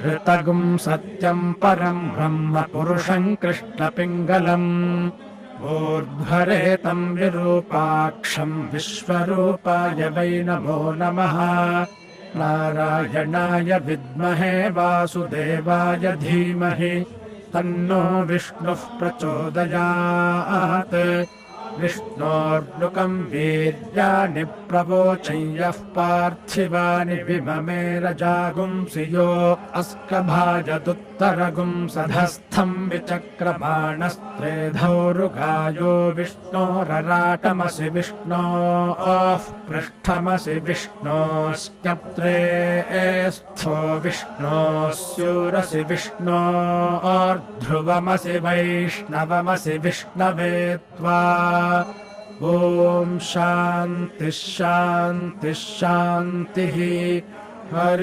ऋतगुं सत्यं परं ब्रह्म पुरुषं कृष्णपिङ्गलम् ऊर्ध्वरेतं विरूपाक्षं विश्वरूपाय वै नमो नमः नारायणाय विद्महे वासुदेवाय धीमहि तन्नो विष्णुः प्रचोदयात् विष्णोर्नुकं वीर्याणि प्रवोचं यः पार्थिवानि विममे रजागुंसि यो अस्कभाजदुत्तरगुं सधस्थं विचक्रमाणस्त्रेधौरुगायो विष्णोरराटमसि विष्णोः पृष्ठमसि विष्णोश्चप्त्रे स्थो विष्णोस्यूरसि विष्णोर्ध्रुवमसि वैष्णवमसि विष्णवे त्वा ॐ शान्तिः शान्तिः शान्तिः हरि